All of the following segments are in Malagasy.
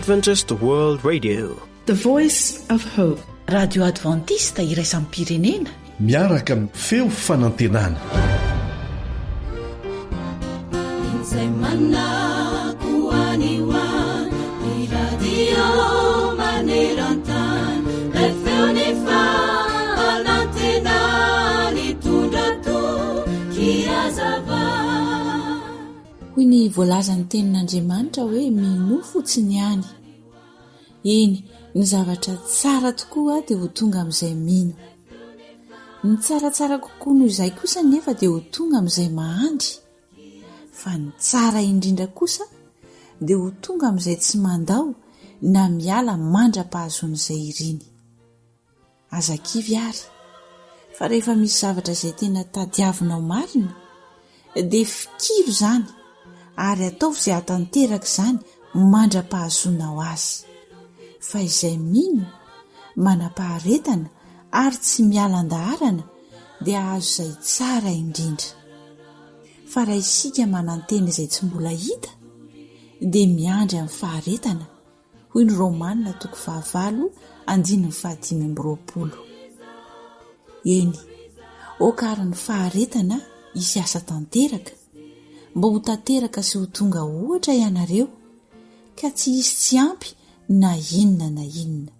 Adventist World Radio, the voice of hope. Radio Adventista iraisam pirenena miaraka amin'ny feo fanantenana. hoy ny voalazany tenin'Andriamanitra hoe mino fotsiny ihany. Eny, ny zavatra tsara tokoa dia ho tonga amin'izay mino. Ny tsaratsara kokoa noho izay kosa nefa dia ho tonga amin'izay mahandry. Fa ny tsara indrindra kosa dia ho tonga amin'izay tsy mandao na miala mandra-pahazon'izay iriny. Azakivy ary, fa rehefa misy zavatra izay tena tadiavinao marina, dia fikiro izany ary ataovy izay hatanteraka izany mandra-pahazonao azy. Fa izay mino, manam-paharetana ary tsy mialan-daharana dia azo izay tsara indrindra. Fa raha isika manantena izay tsy mbola hita dia miandry amin'ny faharetana, hoy ny Romanina 9:5-20. Eny, okary ny faharetana isy asa tanteraka, mba ho tanteraka sy ho tonga ohatra ianareo, ka tsy isy tsy ampy na inona na inona.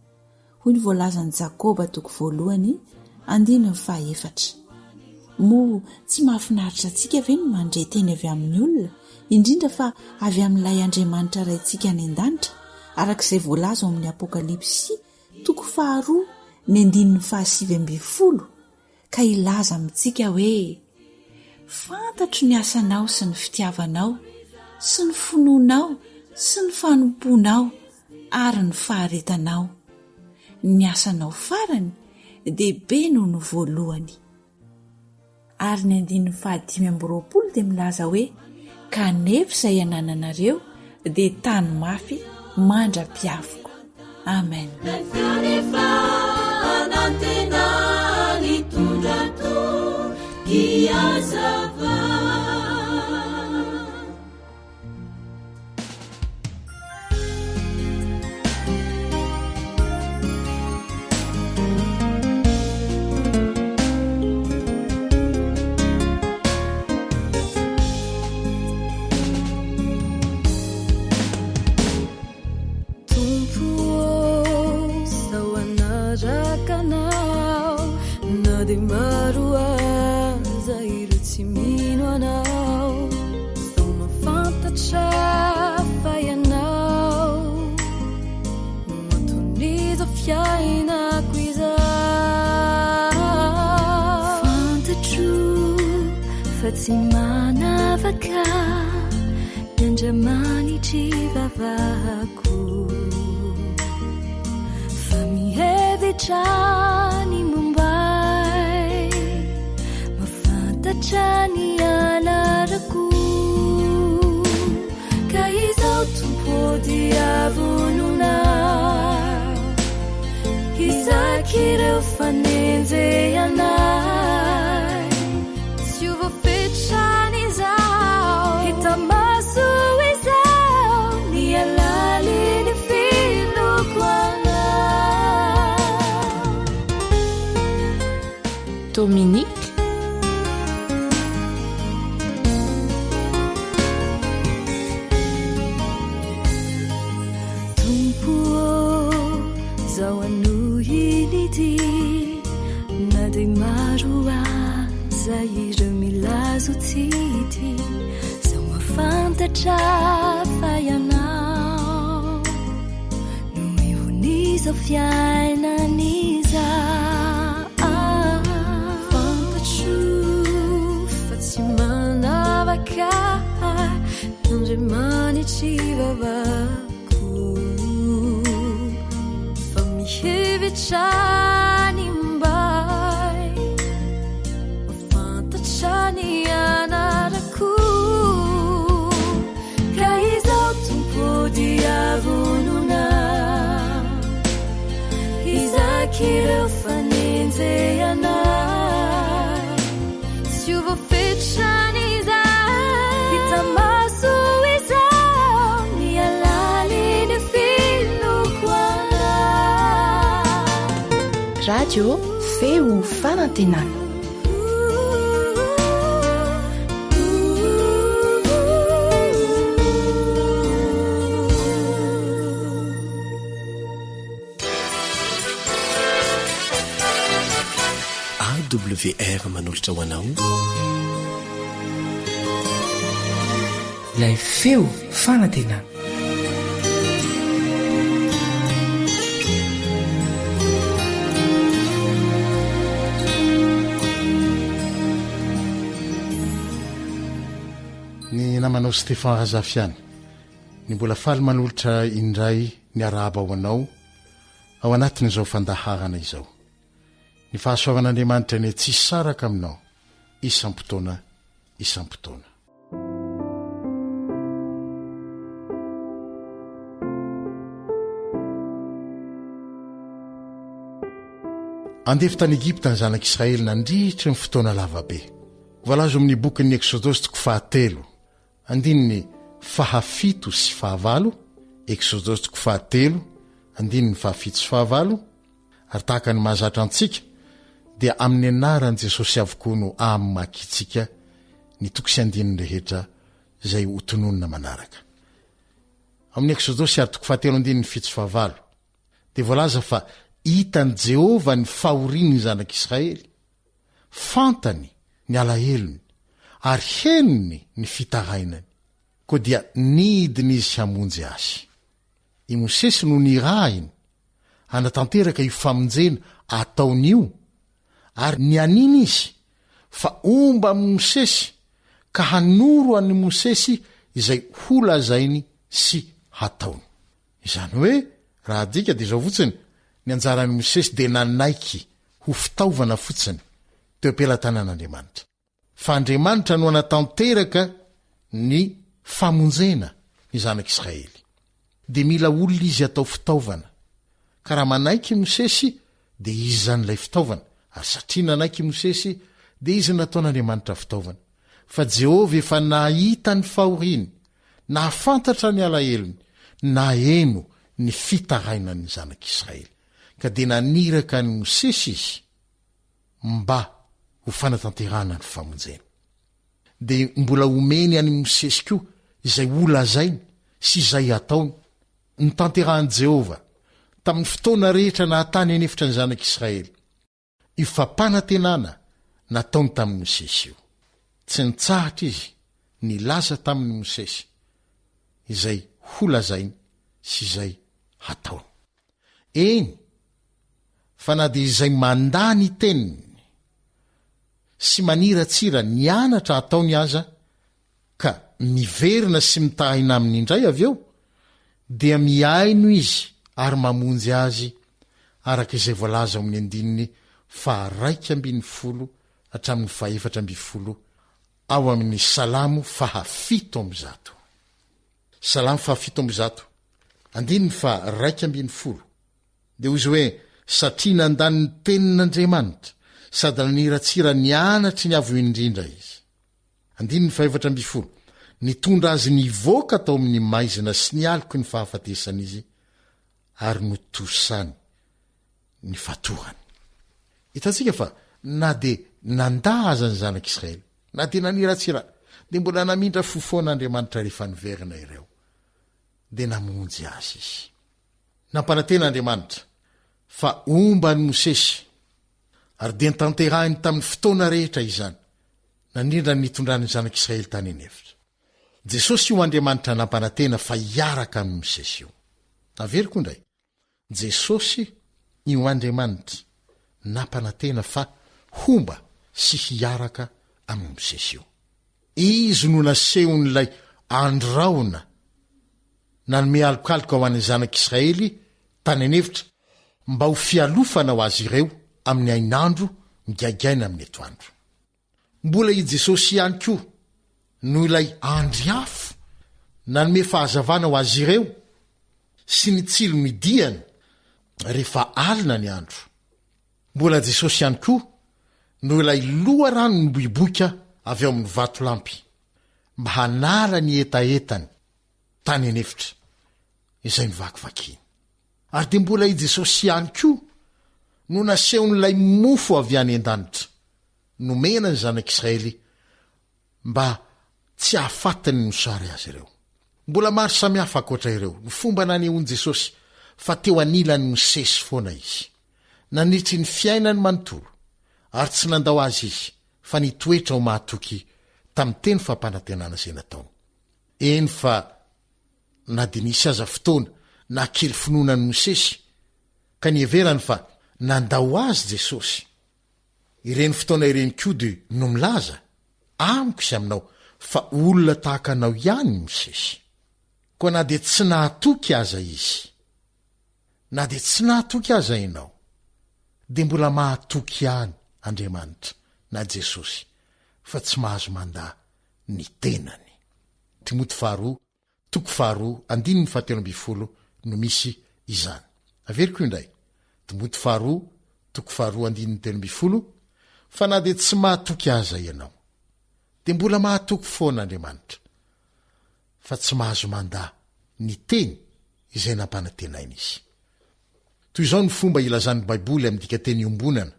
Hoy ny voalazan'i Jakoba 1:4. Moa tsy mahafinaritra antsika ve ny mandre teny avy amin'ny olona, indrindra fa avy amin'ilay Andriamanitra raintsika any an-danitra, arak'izay voalaza ao amin'ny Apokalipsy 2:9-20, ka ilaza amintsika hoe: fantatro ny asanao sy ny fitiavanao sy ny finoanao sy ny fanomponao ary ny faharetanao. Ny asanao farany dia be noho ny voalohany. Ary ny 5:20 dia milaza hoe: kanefa izay anananareo dia tany mafy mandra-piavoko. Amen. Tsy manavaka Andriamanitry vavahako, fa mihevitra ny mombay, mafantatra ny anarako, ka izao tompody avonona izakireo fanenjeanay, tsy ovofetrany izao hita maso izao ny alali ny filokoana. Dominique Tompo zao anohiny ity na dia maro aza ireo milazo tsity, zao mafantatra fa ianao no ihon'izao fiainaniza. Fantatro fa tsy manavaka Andriamanitry vavahako, fa mihevitra ny mbay, mafantatra ny anarako, ka izao tompody avonona izakireo radio feo fanantenana. AWR manolotra ho anao ilay feo fanantenana. Ny namanao Stéphane Razafiany ny mbola faly manolotra indray ny araba ho anao ao anatin'izao fandaharana izao. Ny fahasoavan'Andriamanitra ny tsy saraka aminao isam-potoana isam-potoana. Andefy tany Egypta ny zanak'Israely nandritry ny fotoana lavabe. Voalazo amin'ny bokin'ny Exodosy toko 7, andininy 7 sy 9, Exodosy toko 7, andininy 7 sy 9, ary tahaka ny mahazatra antsika dia amin'ny anaran'i Jesosy avokoa no makitsika ny toko sy andininy rehetra izay hotononina manaraka. Amin'ny Exodosy ary toko 7 andininy 7 sy 9 dia voalaza fa hitan'i Jehova ny fahorian'ny zanak'Israely, fantany ny alahelony ary henony ny fitarainany, koa dia nidiny izy hamonjy azy. I Mosesy no nirahiny hanatanteraka io famonjena ataon'io, ary ny aniny izy fa omba amin'ny Mosesy ka hanoro an'i Mosesy izay holazainy sy hataony. Izany hoe raha adika dia izao fotsiny ny anjaran'i Mosesy dia nanaiky ho fitaovana fotsiny teo am-pelatanan'Andriamanitra. Fa Andriamanitra no hanatanteraka ny famonjena ny zanak'Israely. Dia mila olona izy atao fitaovana. Ka raha manaiky Mosesy dia izy zan'ilay fitaovana. Ary satria nanaiky Mosesy dia izy nataon'Andriamanitra fitaovana. Fa Jehova efa nahita ny fahoriany, nahafantatra ny alahelony, naheno ny fitarainan'ny zanak'Israely. Ka dia naniraka ny Mosesy izy mba ho fanatanterana ny famonjena. Dia mbola omeny any Mosesy koa izay olazainy sy izay ataony ny tanterahan'i Jehova tamin'ny fotoana rehetra nahatany anefitra ny zanak'Israely. Io fampanantenana nataony tamin'ny Mosesy io. Tsy nitsahatra izy nilaza tamin'ny Mosesy izay holazainy sy izay hataony. Eny, fa na dia izay mandany teniny sy maniratsira nianatra ataony aza ka miverina sy mitahina aminy indray avy eo, dia miaino izy ary mamonjy azy araka izay voalaza amin'ny andininy 210 hatramin'ny 410 ao amin'ny Salamo 7:7. Salamo 7:7 andininy 210 dia hoy izy hoe: satria nandany ny tenin'Andriamanitra sady naniratsira nianatry ny avo indrindra izy. Andininy 410 nitondra azy nivoaka tao amin'ny maizina sy ny aloko ny fahafatesana izy ary notosany ny fatorany. Hitantsika fa na dia nandaza ny zanak'Israely, na dia naniratsira, dia mbola namindra fofoan'Andriamanitra rehefa niverina ireo, dia namonjy azy izy. Nampananten'Andriamanitra fa omba ny Mosesy ary dia nitanterahiny tamin'ny fotoana rehetra izany, nanindra nitondrany zanak'Israely tany anefitra. Jesosy io Andriamanitra nampanantena fa hiaraka amin'ny Mosesy io. Avery koa indray, Jesosy io Andriamanitra nampanantena fa homba sy hiaraka amin'ny Mosesy io. Izy no nasehon'ilay andraona nanome alokaloka ho an'ny zanak'Israely tany anefitra mba ho fialofana ho azy ireo amin'ny ainandro migaigaina amin'ny etoandro. Mbola i Jesosy ihany koa no ilay andriafo nanome fahazavana ho azy ireo sy ny tsilo midiany rehefa alina ny andro. Mbola Jesosy ihany koa no ilay loha rano ny boiboika avy ao amin'ny vatolampy mba hanala ny etaetany tany anefitra izay nivakivakiny. Ary dia mbola i Jesosy ihany koa no nasehon'ilay mofo avy any an-danitra nomena ny zanak'Israely mba tsy hahafatany ny sary azy ireo. Mbola maro samihafa akoatra ireo ny fomba nanehoan'i Jesosy fa teo anilany Mosesy foana izy. Nanitry ny fiainany manontolo ary tsy nandao azy izy fa nitoetra ho mahatoky tamin'ny teny fampanantenana izay nataony. Eny fa na dia nisy aza fotoana na kely finoana ny Mosesy ka nieverany fa nandao azy Jesosy. Ireny fotoana ireny koa dia no milaza amiko sy aminao fa olona tahaka anao ihany ny Mosesy. Koa na dia tsy nahatoky aza izy, na dia tsy nahatoky aza ianao, dia mbola mahatoky ihany Andriamanitra na Jesosy fa tsy mahazo mandaa ny tenany. Timoty 2:2-7 no misy izany. Averiko indray. Timoty 2:2-7 fa na dia tsy mahatoky aza ianao, dia mbola mahatoky foana Andriamanitra fa tsy mahazo mandaa ny teny izay nampanantenaina izy. Toy izao ny fomba ilazan'ny Baiboly amin'ny dikateny iombonana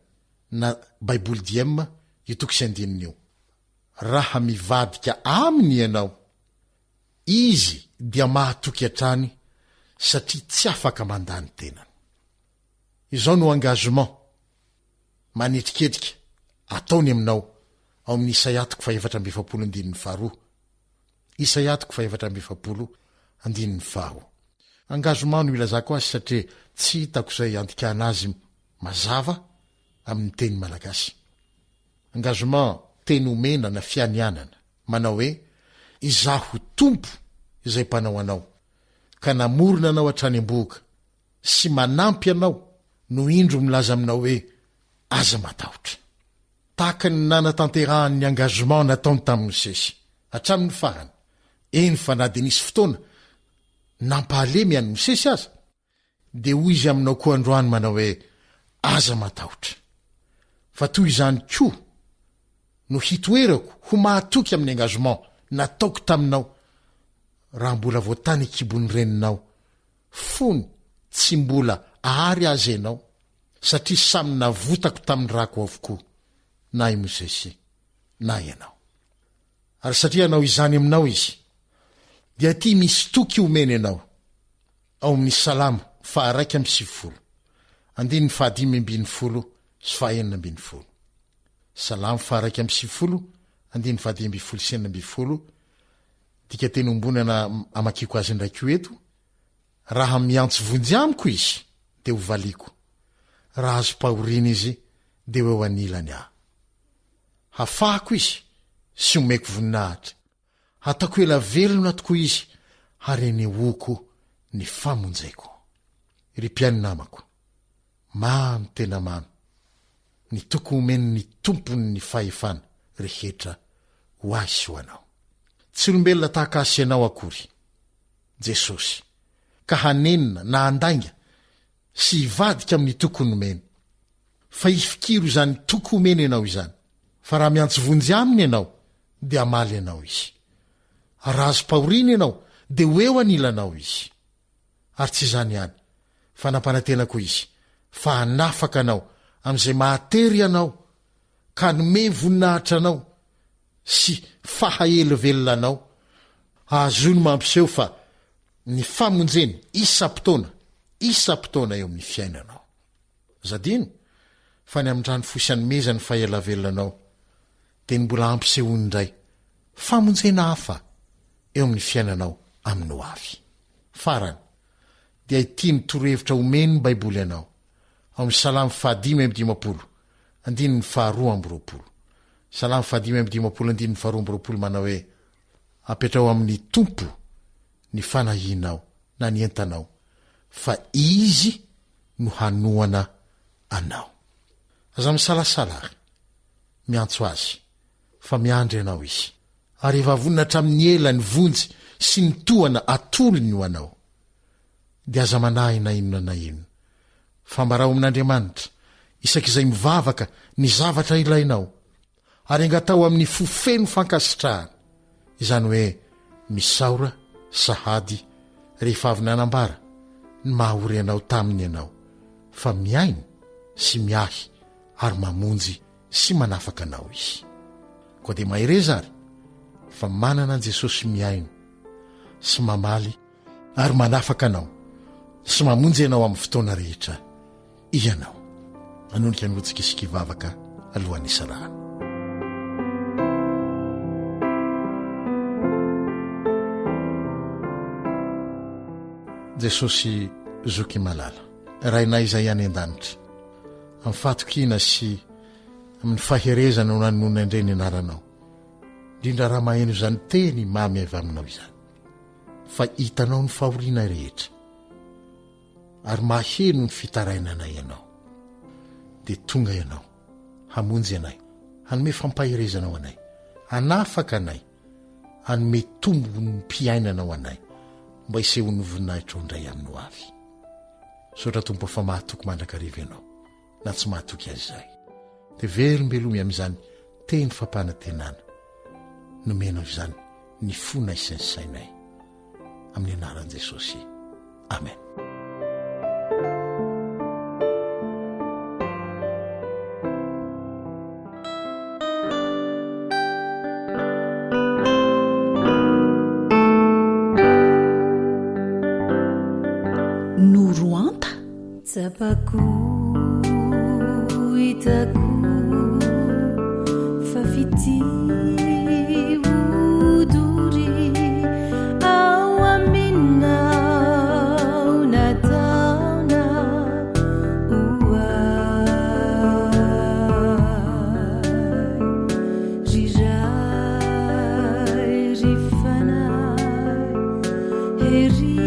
na Baiboly Diema itoko sy andininy io. Raha mivadika aminy ianao, izy dia mahatoky hatrany satria tsy afaka mandaa ny tenany. Izao no engagement manetriketrika ataony aminao ao amin'ny Isaia 4:7-2. Isaia 4:7-2. Engagement no ilazako azy satria tsy hitako izay andikana azy mazava amin'ny teny malagasy. Engagement teny omena na fianianana manao hoe izaho tompo izay mpanao anao ka namorona anao hatrany am-boka sy manampy anao no indro milaza aminao hoe aza matahotra. Tahaka ny nanatanterahan'ny engagement nataony tamin'ny Mosesy hatramin'ny farany. Eny fa na dia nisy fotoana nampahalemy any Mosesy aza, dia hoy izy aminao koa androany manao hoe aza matahotra. Fa toy izany koa no hitoerako ho mahatoky amin'ny engagement nataoko taminao raha mbola voatany kibony reninao fony tsy mbola ahary azy ianao satria samy navotako tamin'ny rako avokoa na i Mosesy na ianao. Ary satria anao izany aminao izy dia ty misy toky omeny ianao ao amin'ny Salamo 1:9, 5:10-9. Salamo 1:9, 5:10-9. Dika teny ombonana amakiko azy ndraiky eto. Raha miantso vonjy amiko izy dia ho valiko, raha azo pahoriana izy dia ho eo anilany aho. Hafahako izy sy omeko voninahitra, hatako ela velona tokoa izy ary nehoako ny famonjeko. Ry mpiaino namako, mamy tena mamy ny toko omeny ny tompony ny fahefana rehetra ho azy sy ho anao. Tsy olombelona tahaka asy ianao akory Jesosy ka hanenina na handainga sy hivadika amin'ny tokony omeny, fa hifikiro izany toko omeny ianao izany. Fa raha miantso vonjy aminy ianao dia amaly ianao izy, raha azo pahoriana ianao dia ho eo anilanao izy. Ary tsy izany ihany, fa nampanantenako izy fa hanafaka anao amin'izay mahatery anao ka nome voninahitra anao sy fahaelo-velona anao. Ahazony mampiseho fa ny famonjeny isa-potoana eo amin'ny fiainanao. Zadino fa ny amin'ndrany fosany meza ny fahaela-velona anao dia ny mbola ampisehony indray famonjena hafa eo amin'ny fiainanao amin'ny ho avy. Farany dia ity ny torohevitra omeny ny Baiboly ianao ao amin'ny Salamo 5:10, 2. Salamo 5:10, 2 manao hoe apetrao amin'ny tompo ny fanahinao na ny entanao fa izy no hanoana anao. Aza misalasala ary miantso azy fa miandry anao izy, ary efa vonina hatramin'ny ela ny vonjy sy ny tohana atolony ho anao. Dia aza manahy na inona na inona fa mbarao amin'Andriamanitra isak'izay mivavaka ny zavatra ilainao, ary angatao amin'ny fofeno fankasitrahana, izany hoe misaora sahady rehefa avy nanambara ny mahahory anao taminy ianao fa miaino sy miahy ary mamonjy sy manafaka anao izy. Koa dia mahereza ary fa manana an Jesosy miaino sy mamaly ary manafaka anao sy mamonjy ianao amin'ny fotoana rehetra ianao. Anonika ny rotsika isikivavaka alohan'ny isarahana. Jesosy zoky malala, rainay izay any an-danitra, amin'ny fahatokina sy amin'ny faherezana no nanonona indray ny anaranao, indrindra raha maheno izany teny mamy avy aminao izany, fa hitanao ny fahoriana rehetra ary maheno ny fitarainanay ianao, dia tonga ianao hamonjy anay, hanome fampaherezanao anay, hanafaka anay, hanome tombo ny mpiainanao anay, mba hisehon'ny voninahitra indray aminao avy. Sotra tompo fa mahatoky mandrakariva ianao, na tsy mahatoky azy izay, dia velombelomy amin'izany teny fampanantenana, nomenao izany ny fonay sy ny sainay, amin'ny anaran'i Jesosy. Amen. Noroanta tsapako hitako fa fity odory ao aminao nataona oay riray rifanay hery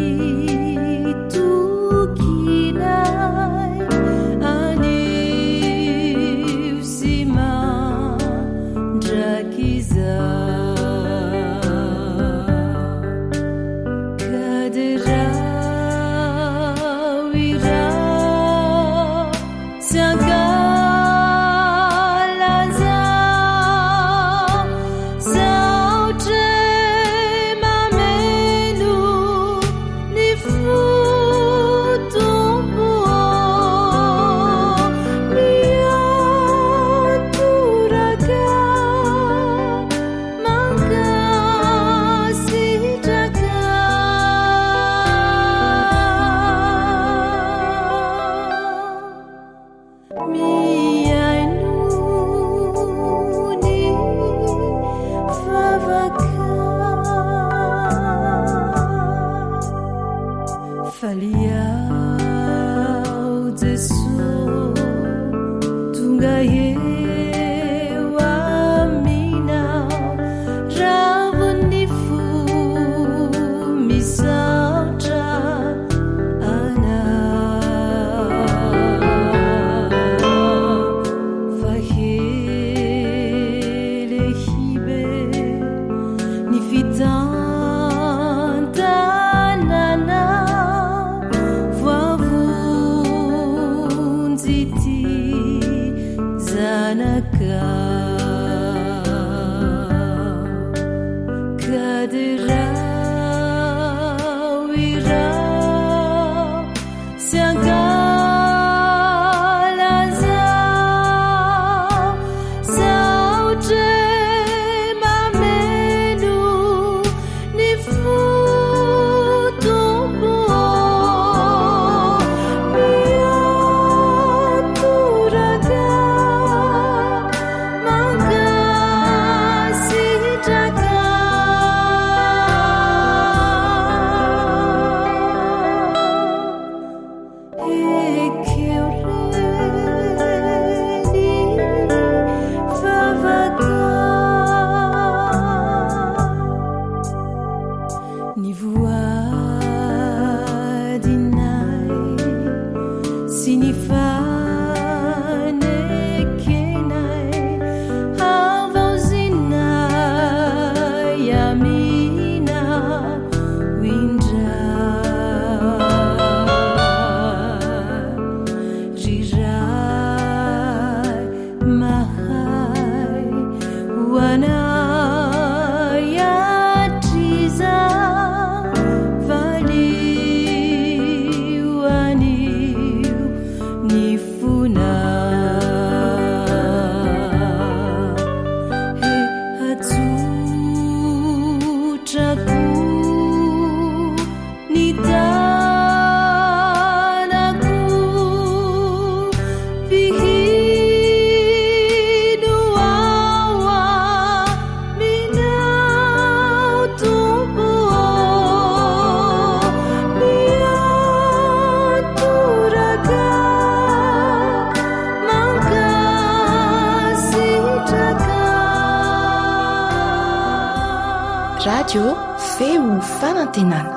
radio feo fanantenana.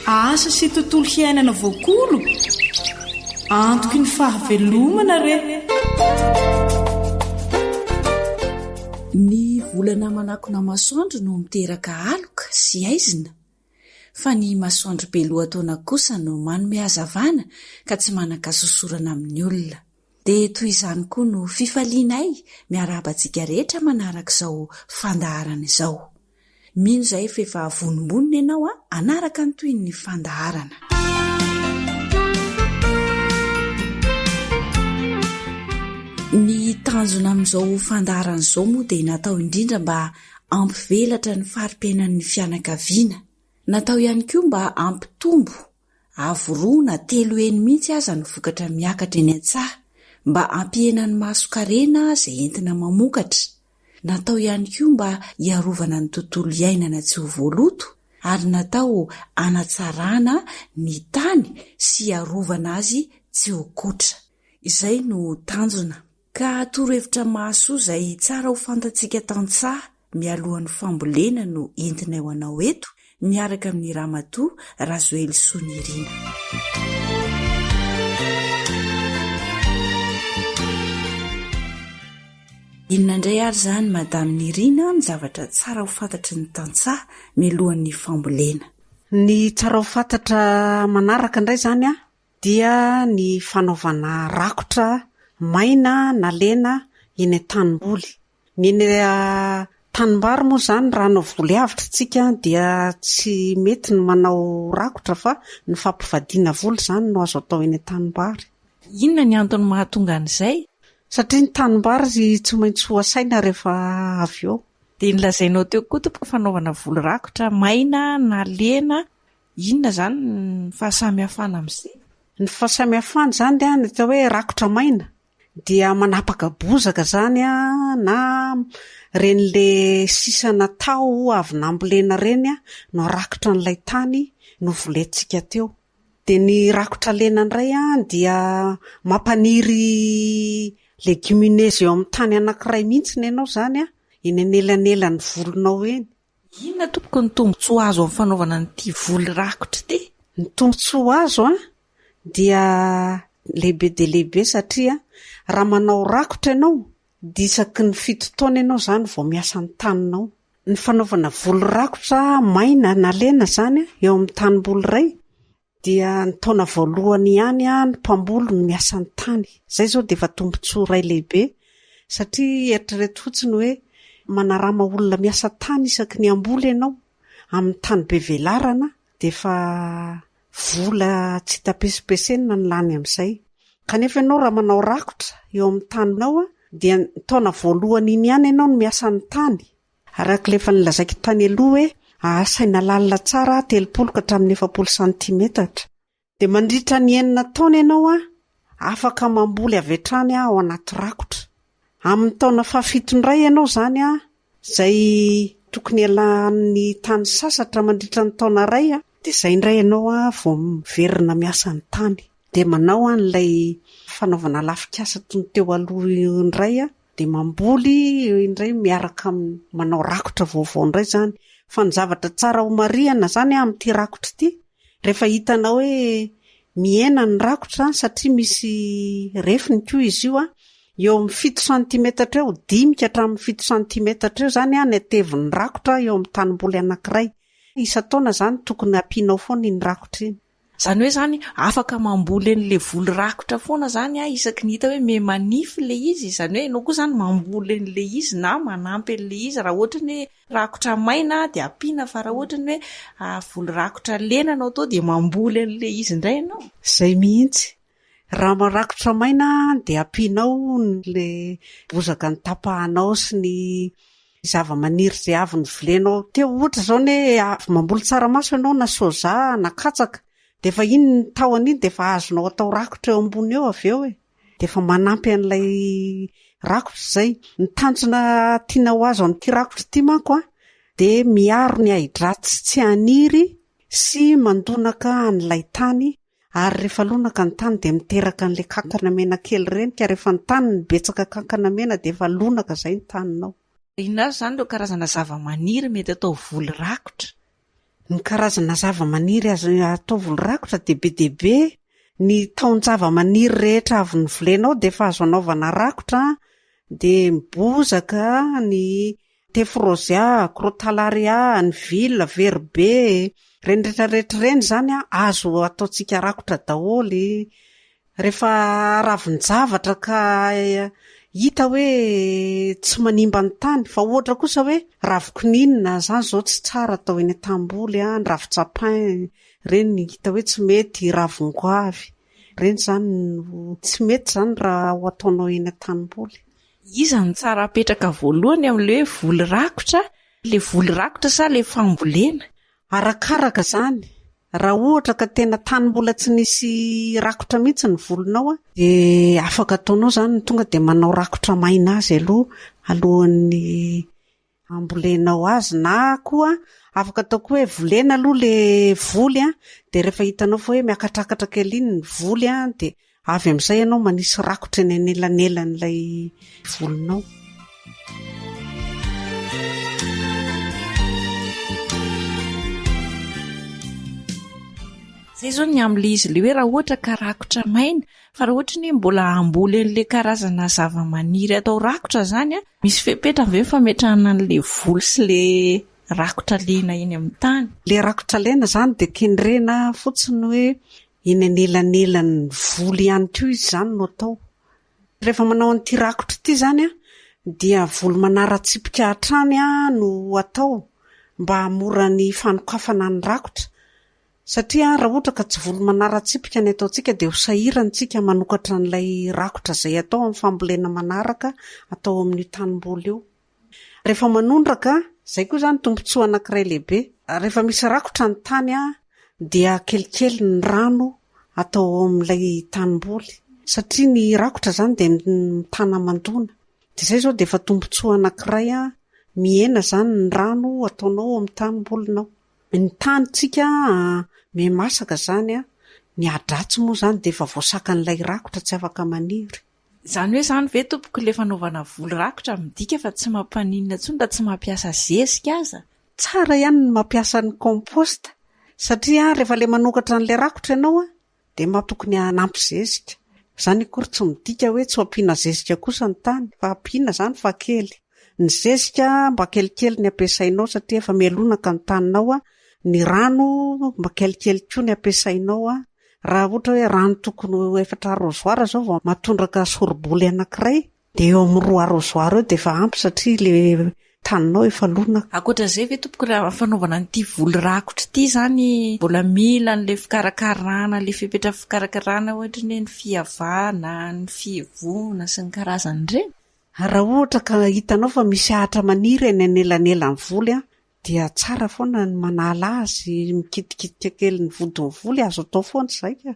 Asa sy tontolo hiainana voakolo antoky ny fahavelomana re. Ny volana manakona masoandro no miteraka aloka sy aizina, fa ny masoandro be lohataona kosa no manome hazavana ka tsy manakasosorana amin'ny olona. Dia toy izany koa no fifalianay miarabantsika rehetra manaraka izao fandaharana izao. Mino izay fa efa vonombonina ianao anaraka ny toy ny fandaharana. Ny tanjona amin'izao fandaharana izao moa dia natao indrindra mba ampivelatra ny fari-piainan'ny fianakaviana. Natao ihany koa mba ampitombo avo-roa na 3 eny mihitsy aza ny vokatra miakatra eny an-tsaha, mba ampihenany maso-karena izay entina mamokatra. Natao ihany koa mba hiarovana ny tontolo iainana tsy ho voaloto, ary natao anatsarana ny tany sy hiarovana azy tsy ho kotra. Izay no tanjona. Ka torohevitra mahasoa izay tsara ho fantatsika tantsaha mialohan'ny fambolena no entina ho anao eto, miaraka amin'ny ramatoa Razoely Sonirina. Inona indray ary izany Madame Nirina ny zavatra tsara ho fantatry ny tantsaha mialohan'ny fambolena? Ny tsara ho fantatra manaraka indray izany dia ny fanaovana rakotra maina na lena eny an-tanimboly. Ny eny tanimbary moa izany raha hanao voly avitra tsika dia tsy mety ny manao rakotra fa ny fampivadiana voly izany no azo atao eny an-tanimbary. Inona ny antony mahatonga an'izay? Satria ny tanimbary tsy maintsy ho asaina rehefa avy eo. Dia nilazainao teo koa tompoko fanaovana voly rakotra maina na lena, inona izany ny fahasamihafana amin'izay? Ny fahasamihafana izany dia ny atao hoe rakotra maina dia manapaka bozaka izany na ren'le sisana tao avy nambolena reny no rakotra n'ilay tany no volentsika teo. Dia ny rakotra lena indray dia mampaniry legumineuse eo amin'ny tany anankiray mihitsy ianao izany eny anelanelan'ny volonao eny. Inona tompoko ny tombotsoa azo amin'ny fanaovana n'ity voly rakotra ity? Ny tombotsoa azo dia lehibe dia lehibe satria raha manao rakotra ianao dia isaky ny 7 taona ianao izany vao miasa ny taninao. Ny fanaovana voly rakotra maina na lena izany eo amin'ny tanimboly iray dia ny taona voalohany ihany ny mpamboly no miasa ny tany. Izay izao dia efa tombotsoa iray lehibe satria eritrereto fotsiny hoe manarama olona miasa tany isaky ny amboly ianao amin'ny tany be velarana dia efa vola tsy tapesipesena ny lany amin'izay. Kanefa ianao raha manao rakotra eo amin'ny taninao dia ny taona voalohany iny ihany ianao no miasa ny tany. Araka ilay efa nilazaiko tany aloha hoe asaina lalina tsara 30 ka hatramin'ny 40 cm. Dia mandritra ny 9 taona ianao afaka mamboly avy hatrany ao anaty rakotra. Amin'ny taona faha-7 indray ianao izany izay tokony ialany tany sasatra mandritra ny taona iray dia izay indray ianao vao miverina miasa ny tany. Dia manao an'ilay fanaovana lafikasa toy teo aloha indray dia mamboly indray miaraka manao rakotra vaovao indray izany. Fa ny zavatra tsara ho marihana izany amin'ity rakotra ity, rehefa hitanao hoe miena ny rakotra satria misy refiny koa izy io eo amin'ny 7 cm eo, 5 ka hatramin'ny 7 cm eo izany ny ateviny rakotra eo amin'ny tanimboly anankiray. Isa-taona izany tokony ampianao foana iny rakotra iny. Izany hoe izany afaka mamboly an'ilay voly rakotra foana izany isaky ny hita hoe me manify ilay izy. Izany hoe ianao koa izany mamboly an'ilay izy na manampy an'ilay izy raha ohatra ny hoe rakotra maina dia ampiana, fa raha ohatra ny hoe voly rakotra lena anao tao dia mamboly an'ilay izy indray ianao. Izay mihitsy. Raha marakotra maina dia ampianao ilay bozaka ny tapahanao sy ny zava-maniry izay avy novolenao teo. Ohatra izao ny mamboly tsaramaso ianao na soja na katsaka. Dia efa iny ny tahony iny dia efa azonao atao rakotra eo ambony eo avy eo dia efa manampy an'ilay rakotra zay ny tanjona tiana ho azo an'ity rakotra ity manko a de miaro ny aidratsy tsy haniry sy mandonaka an'ilay tany ary rehefa lonaka ny tany de miteraka an'la kankana mena kely reny ka rehefa ny tany ny betsaka kankana mena de efa lonaka zay ny taninao. Inona zany leo karazana zava-maniry mety atao voly rakotra? Ny karazana zava-maniry azo atao voly rakotra de be deaibe ny taon-java-maniry rehetra avy ny volenao de efa azo anaovana rakotra de mbozaka ny tefrozia, crotalaria, ny vila, verbe, reny rehetrarehetra reny zany azo ataotsika rakotra daholy rehefa ravin-javatra ka hita hoe tsy manimba ny tany fa ohatra kosa hoe ravi-kininina zany zao tsy tsara atao eny tamboly ny ravi-tsapin reny hita hoe tsy mety, ravin-goavy reny zany tsy mety zany raha ho ataonao eny tamboly. Iza ny tsara apetraka voalohany amin'le hoe voly rakotra, le voly rakotra sa le fambolena? Arakaraka zany. Raha ohatra ka tena tany mbola tsy nisy rakotra mihitsy ny volonao de afaka ataonao zany tonga de manao rakotra maina azy alohan'ny ambolenao azy na koa afaka ataoko hoe volena aloha le voly de rehefa hitanao fa hoe miakatrakatra kely iny ny voly de avy amin'izay ianao manisy rakotra eny anelan'elan'ilay volonao. Zay zao ny amin'le izy le hoe raha ohatra ka rakotra maina fa raha ohatra ny mbola amboly an'le karazana zava-maniry atao rakotra zany misy fepetra ve fametrahana an'le voly sy le rakotra lena eny amin'ny tany? Le rakotra lena zany de kendrena fotsiny hoe eny anelanelan'ny voly ihany koa izy zany no atao. Rehefa manao an'ity rakotra ity zany dia voly manara-tsipika hatrany no atao mba hamora ny fanokafana ny rakotra. Satria raha ohatra ka tsy voly manara-tsipika ny ataontsika de ho sahirantsika manokatra an'ilay rakotra zay atao amin'ny fambolena manaraka atao amin'ny tanimboly eo. Rehefa manondraka zay koa zany tombontsoa anankiray lehibe. Rehefa misy rakotra ny tany dia kelikely ny rano atao amin'ilay tanimboly satria ny rakotra zany de mitana mandona. De zay zao de efa tombontsoa anankiray mihena zany ny rano ataonao amin'ny tanimbolinao. Ny tanytsika me masaka zany ny adratsy moa zany de efa voasaka n'ilay rakotra tsy afaka maniry. Zany hoe zany ve tompoko le fanaovana voly rakotra midika fa tsy mampaninona intsony da tsy mampiasa zezika aza? Tsara ihany ny mampiasa ny compost satria rehefa le manokatra n'ilay rakotra ianao de matokony hanampy zezika. Zany akory tsy midika hoe tsy ampiana zezika kosa ny tany fa ampiana zany fa kely. Ny zezika mba kelikely ny ampiasainao satria efa mielonaka ny taninao ny rano mba kelikely koa ny ampiasainao raha ohatra hoe rano tokony 4 arrozoara zao vao matondraka soroboly anankiray de eo amin'ny 2 arrozoara eo de efa ampy satria le taninao efa lonaka. Akoatran'izay ve tompoko raha fanaovana an'ity voly rakotra ity zany mbola mila n'le fikarakarana, le fepetra fikarakarana ohatra ny fihavana, ny fihevona sy ny karazany reny? Raha ohatra ka hitanao fa misy ahatra maniry eny anelanelan'ny voly dia tsara foana ny manala azy mikitikitika kely ny vodin'ny voly azo atao foana izay ka.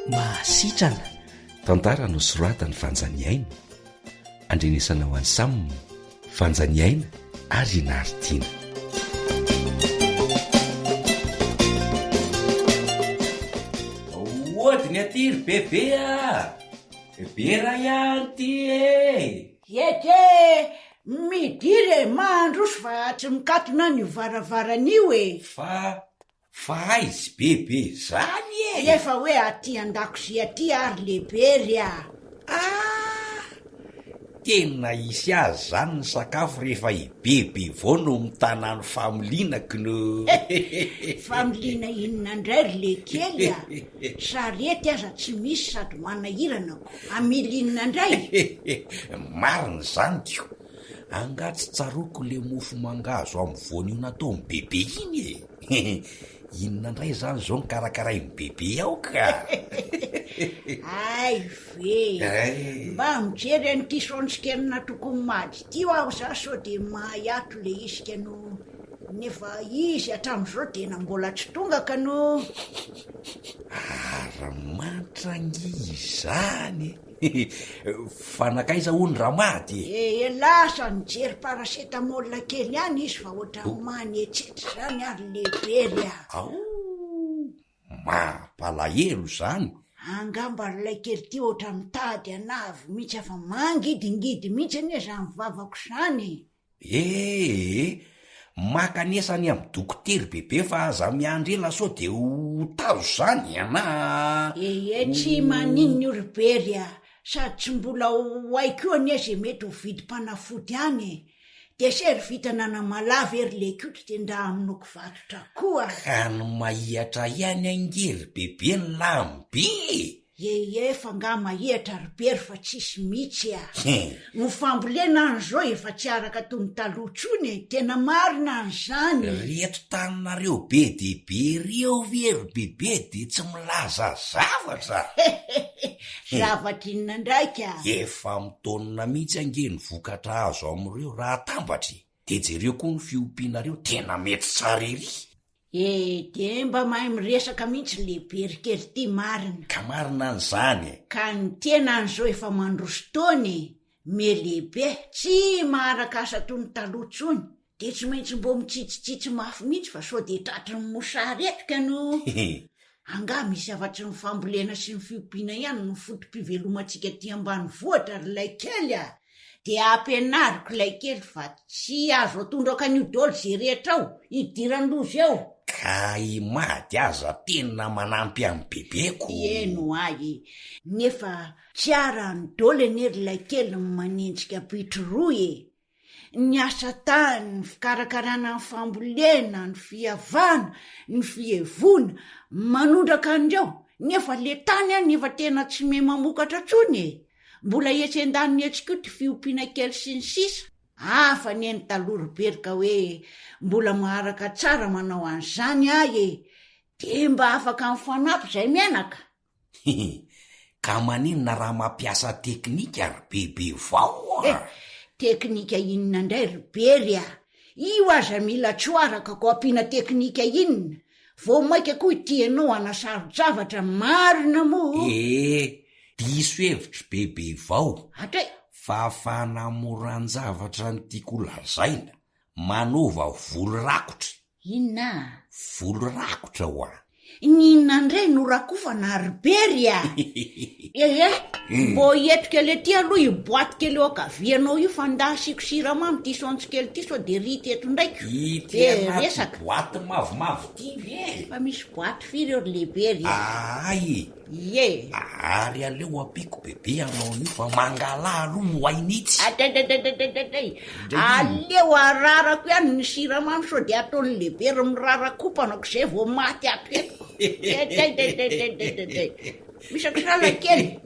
Mahasitrana tantara no soratany Vanjaniaina, andrenesana ho an'ny saminy Vanjaniaina ary Naritina. Oadiny atiry bebe bebe raha ihany ty ete midiry mahandroso fa tsy mikatona ny varavaran'io fa aizy bebe zany efa hoe aty an-dakozia aty ary lehibery tena isy azy zany ny sakafo rehefa ibebe vao no mitanany familianako no familiana inona indray ry le kely sarety aza tsy misy sady manahiranako amilinina indray marina zany tio angatsy tsaroko le mofo mangazo amin'ny voany io natao ny bebe iny inona indray zany zao nikarakaray ny bebe ao ka ay ve mba mijery an'ity sontsikenina tokony mady tio aho za so de mahiato le isika no nefa izy hatramin'izao tena mbola tsy tongaka no Ramatrangy izany fanakaiza ony ramaty lasa nijery parasetamôla kely ihany izy fa ohatra many etsetry zany ary lehibery ao mampalahelo zany angamba lay kely ty ohatra mitady anavo mihitsy afa mangidingidy mihitsy anie zany vavako zany makanesany amy dokotery bebe fa aza miandry ela sao de ho tazo zany ana tsy maninony orobery sady tsy mbola hoaiko anie zay mety ho vidy mpanafody any de sery vitanana malava ery lekotry de nda aminoko vatotra koa ka no mahihatra ihany angery bebe ny lamby fa nga mahihatra ribery fa tsisy mihitsy no fambolena an'zao efa tsy araka tony talohatsony tena marina an'zany reto taninareo be debe reo very bebe de tsy milaza zavatra zavatra inona ndraika efa mitonina mihitsy angeny vokatra azo am'ireo raha tambatry de jereo koa ny fiompianareo tena mety tsara ery de mba mahay miresaka mihitsy lehibery kely ty marina ka marina an'izany ka ny tena an'izao efa mandroso tony me lehibe tsy maharaka asa tony talohatsony de tsy maintsy mbo mitsitsitsitsy mafy mihitsy fa sao de tratry ny mosary etrika no anga misy avatry ny fambolena sy ny fiompiana ihany no fotom-pivelomantsika ty ambany vohatra ry lay kely de ampianariko lay kely fa tsy azo atondraka an'io dolo zay rehetra ao idiran-lozy ao ka imady aza tena manampy amy bebeko eno ay nefa tsy ara ny dolo enery lay kely manenjika bitroy ny asa tany ny fikarakarana ny fambolena ny fiavana ny fievona manondraka an'ireo nefa le tany any efa tena tsy me mamokatra tsony mbola etsen-daniny etsika io ty fiompiana kely sy ny sisa fa nieny talorobery ka hoe mbola maharaka tsara manao an'izany de mba afaka mifanampy zay mianaka ka maninona raha mampiasa teknika ry bebe vao teknika inona indray ribery io aza mila tsoaraka ko ampiana teknika inona vo maika koa tianao anasaro-javatra marina mo diso hevitry bebe vao atre fa fanamoran-javatra ny tiako lazaina manova volo rakotra inona volo rakotra hoa ninona ndray no rakofana ribery mbo etrika le ty aloha iboaty kely eo akavianao io fa ndasiko siramamy ty sontsy kely ty sao de ry teto ndraiky resaka boaty mavomavo ty fa misy boaty firy eo ry lehibery ary aleo apiko bebe anao nio fa mangala aloha moainitsy aleo ararako ihany ny siramamy sao de ataony lehibery mirarakopanako zay vo maty ato misako sala kely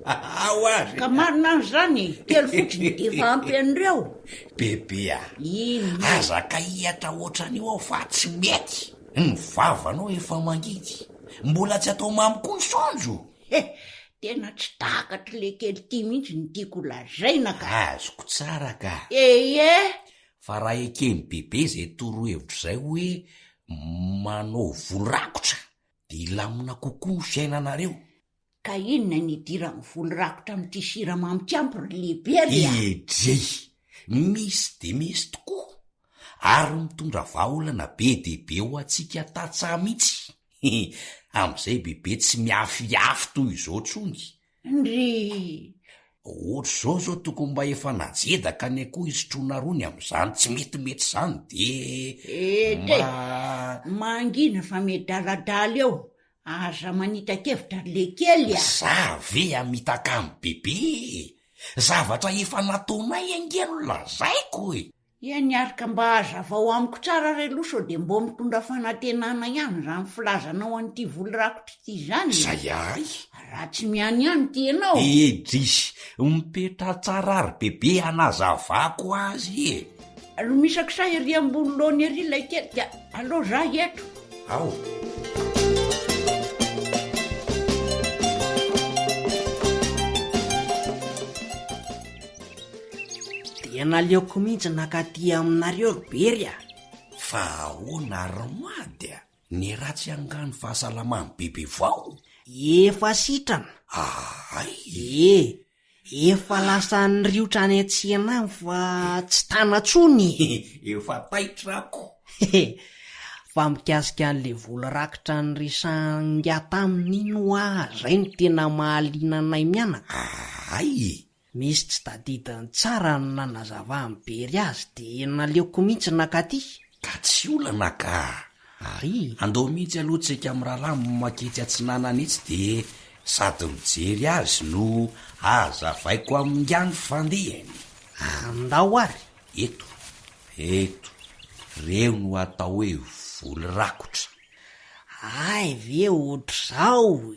ka marina an'izany kely fotsiny defa ampy an'ireo bebe aza ka ihatra ohatran'io ao fa tsy mety ny vavanao efa mangidy mbola tsy atao mamy koa ny sonjo tena tsy takatry le kely ty mihitsy ny tiako lazaina ka azoko tsara ka fa raha ekeny bebe zay torohevitro zay hoe manao volo rakotra de ilamina kokoa ny fiainanareo ka inona nidira ny volo rakotra am'ty siramamy ty ampy ry lehibery edrey misy de misy tokoa ary mitondra vahaolana be debe ho atsika tatsa mihitsy am'izay bebe tsy miafiafy toy izao tsony ndry ohatr' zao tokony mba efa najedaka any akoha isotrona rony am'izany tsy metimety zany de mangina fa medaladala eo aza manitakevitra le kely za ve amitaka amy bebe zavatra efa nataonay angeno lazaiko niarika mba azavao amiko tsara reloha sao de mbo mitondra fanantenana ihany zany filazanao an'ity volo rakotra ty zany zay raha tsy miany ihany ty ianao edrisy mipetra tsara ary bebe anazavako azy ro misako sa ery ambony lony ery lay kely ka aloha za eto ao naleoko mihitsy nakaty aminareo ribery fa ahoana ry mady ny ratsy angano fahasalamamy bebe vao efa sitrana. Efa lasa nyriotra any atsiana any fa tsy tanatsony. Efa taitrako. Fa mikasika an'le vola rakitra ny resanga taminy no zay no tena mahaliana anay mianaka. Misy tsy tadidiny tsara no nanazava amin'ny bery azy de naleoko mihitsy nakaty. Ka tsy olana ka. Andao mihitsy aloha tsika amin'ny rahalahy maketsy atsinananitsy de sady mijery azy no azavaiko amin'ngany fandehany. Andao ary. Eto reo no atao hoe voly rakotra. Ve ohatr'izao.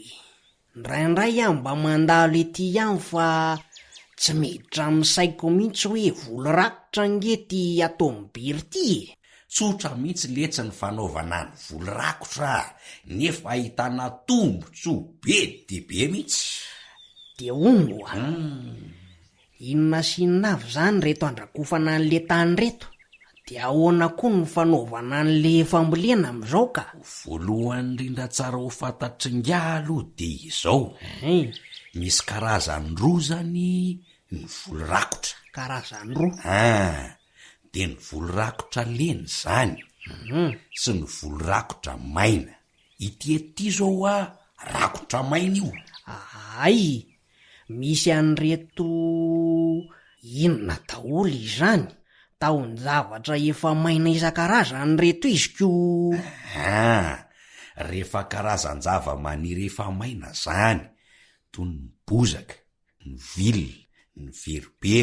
Ndraindray aho mba mandalo ety ihany fa tsy miditra amin'ny saiko mihitsy hoe voly rakotra ngety atao mibery ty. Tsotra mihitsy letsy ny fanaovana ny voly rakotra nefa ahitana tombotso be de be mihitsy. De ongo inona sy inona avy zany reto andrakofana an'le tany reto? De ahoana koa ny fanaovana an'le fambolena amin'izao ka? Voalohany indrindra tsara ho fantatry nga aloha de izao. Misy karazany roa zany ny voly rakotra. Karazany roa? De ny voly rakotra lena zany sy ny voly rakotra maina. Ity zao rakotra maina io. Misy an'reto inona daholo izany? Taony zavatra efa maina isan-karazany reto izy ko. Rehefa karazany zava-maniry efa maina zany toy ny bozaka, ny vily, ny veribe,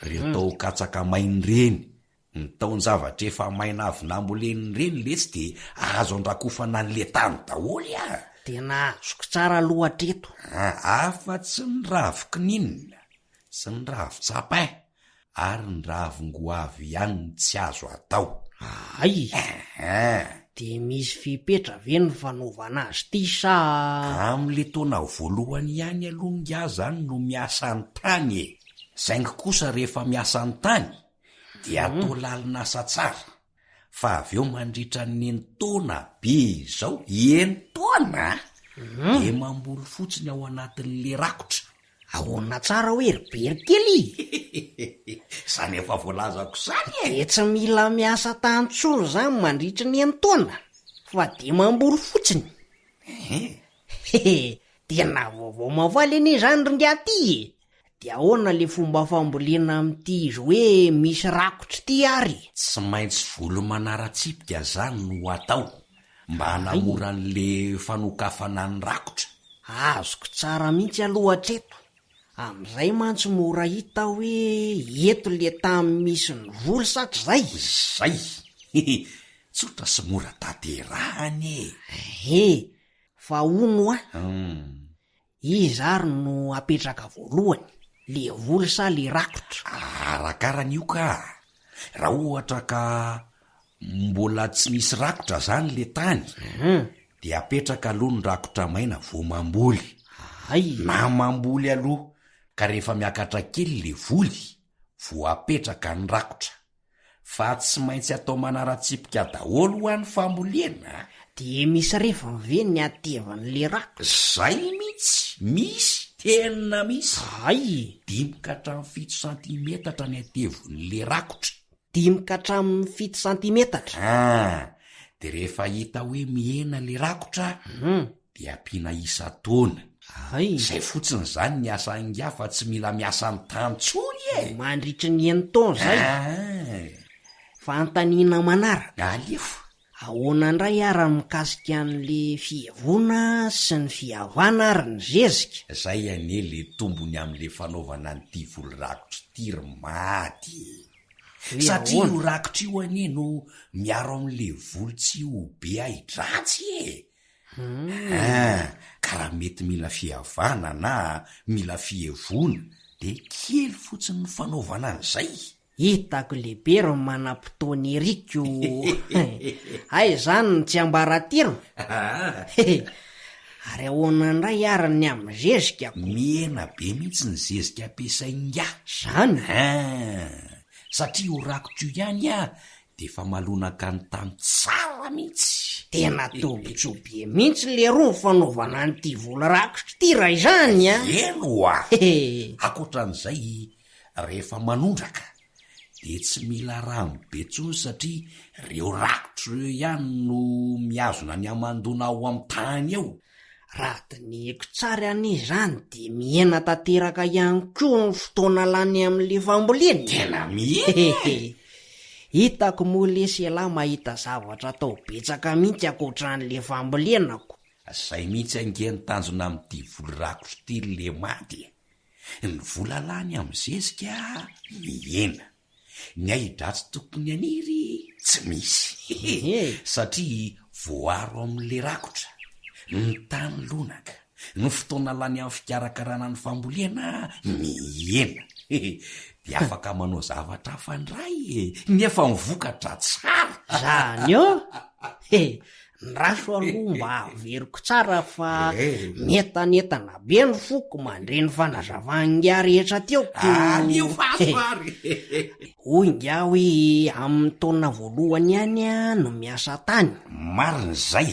reo tao katsaka maina reny, ny taony zavatra efa maina avy namboleny reny letsy de azo andrakofana an'le tany daholo Tena azoko tsara lohatreto. Afa-tsy ny ravi-kininina sy ny ravi-tsapay ary ny ravin-goavy ihany tsy azo atao. De misy fipetra ve ny fanaovana azy ty sa? Am'le taona voalohany ihany aloha zany no miasa ny tany. Saingy kosa rehefa miasa ny tany de atao lalinasa tsara. Fa avy eo mandritra ny taona be izao, taona de mamboly fotsiny ao anatin'le rakotra. Ahoana tsara hoe ribery kely? Zany efa voalazako zany De tsy mila miasa tany tsoro zany mandritra ny taona fa de mamboly fotsiny. Tena vaovao mavaly anie zany ringaty. De ahoana le fomba fambolena amin'ity izy hoe misy rakotra ty ary? Tsy maintsy voly manaratsipika zany no atao mba hanamora an'le fanokafana ny rakotra. Azoko tsara mihitsy aloha hatreto. Am'izay mantsy mora hita hoe eto le tamy misy ny voly satry zay. Tsotra sy mora taterahany. Fa ono izy ary no apetraka voalohany, le voly sa le rakotra? Arakarany io ka. Raha ohatra ka mbola tsy misy rakotra zany le tany de apetraka aloha ny rakotra maina vo mamboly. Na mamboly aloha ka rehefa miakatra kely le voly vo apetraka ny rakotra. Fa tsy maintsy atao manaratsipika daholo ho an'ny fambolena. De misy refiny ve ny atevan'le rakotra? Zay misy tena misy. 5 ka hatramin'ny 7 centimetatra ny atevon'le rakotra. 5 ka hatramin'ny 7 centimetatra? De rehefa hita hoe mihena le rakotra de ampiana isa taona. Zay fotsiny zany ny asa nga fa tsy mila miasa ny tany tsony mandritry ny taona zay. Fantaniana manaraka. Alefa. Ahoana indray ara mikasika an'le fihavona sy ny fihavana ary ny zezika? Zay anie le tombony am'le fanaovana nyity voly rakotra ity maty. Satria io rakotra io anie no miaro am'le voly tsy ho be ahidratsy karaha mety mila fihavana na mila fihavona de kely fotsiny ny fanaovana an'izay. Hitako lehibe ro manam-potoana eriko. Zany tsy ambaratiro. Ary ahoana indray ary ny amin'ny zezika? Miena be mihitsy ny zezika ampiasainga. Zany? Satria io rakotra io ihany de fa malonaka ny tany tsara tsara mihitsy. Tena tobitsobe mihitsy le roa ny fanaovana nyity vola rakotra ty raha izany a. Eno a akoatran'izay rehefa manondraka de tsy mila rano betsony satria reo rakotro reo ihany no miazona ny amandona ao amin'ny tany eo. Raha dinihiko tsara anie zany de mihena tanteraka ihany koa ny fotoana lany amin'le fambolena. Tena mihena. Hitako moa leselahy mahita zavatra atao betsaka mihitsy akoatran'le fambolenako. Zay mihitsy angeny tanjona amin'ity vola rakotro ty le maty. Ny vola lany amin'ny zezika mihena, ny aidratsy tokony aniry tsy misy satria voaro amin'le rakotra, ny tany lonaka, ny fotoana lany amin'ny fikarakarana ny fambolena mihena. De afaka manao zavatra hafandray nefa mivokatra tsara. Zany eo ny raso aloha mba averiko tsara fa netanetana be ny foko mandre ny fanazavanga rehetra teoko. Hoy nga hoe amin'ny taona voalohany ihany no miasa tany. Marina zay.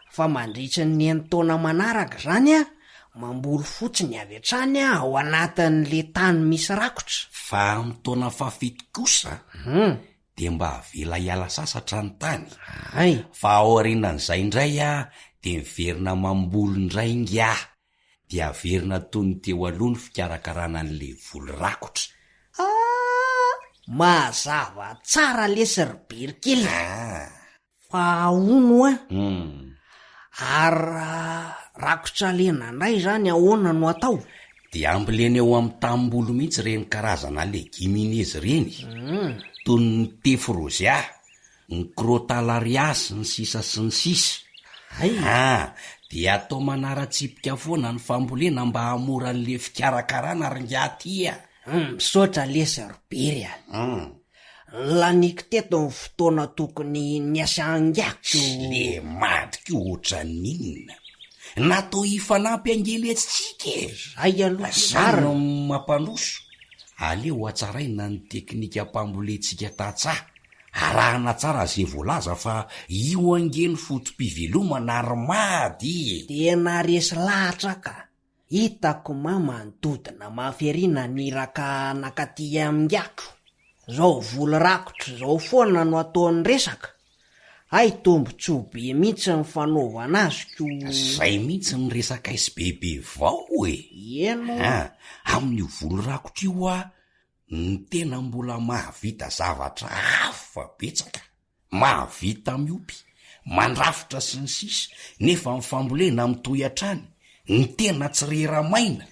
Fa mandritry ny taona manaraka zany mamboly fotsiny avy hatrany ao anatin'le tany misy rakotra. Fa amin'ny taona fafito kosa de mba avela hiala sasatra ny tany. Fa aorianan'izay indray de miverina mamboly indray nga, de averina tony teo aloha ny fikarakarana an'le voly rakotra. Mazava tsara lesy ribirikely. Fa ono ary rakotra lena indray zany ahoana no atao? De ambileny eo amin'ny tambolo mihitsy reny karazana legimineza reny, toy ny tefrozia, ny crotalarias, ny sisa sy ny sisa. De atao manaratsipika foana ny fambolena mba hamora an'le fikarakarana ringatia. Misaotra lesy ribery laniko teto ny fotoana tokony niasangako. Le madika ohatra ninona natao hifanampy angeletsika. Ay aloha zaro mampandroso aleo hatsaraina ny teknika mpamboletsika tatsaha, arahana tsara zay voalaza fa io angeny fotom-pivelomana ary mady. Tena resy lahatra ka. Hitako manodidina maferiana niraka nakaty amingako. Zao voly rakotra zao foana no ataon'ny resaka. Ay tombotsobe mihitsy ny fanaovana azy ko. Zay mihitsy ny resaka isy bebe vao Eno amin'ny voly rakotra io ny tena mbola mahavita zavatra hafa betsaka, mahavita miopy, mandrafitra sy ny sisa, nefa ny fambolena mitohy hatrany, ny tena tsy rera-maina.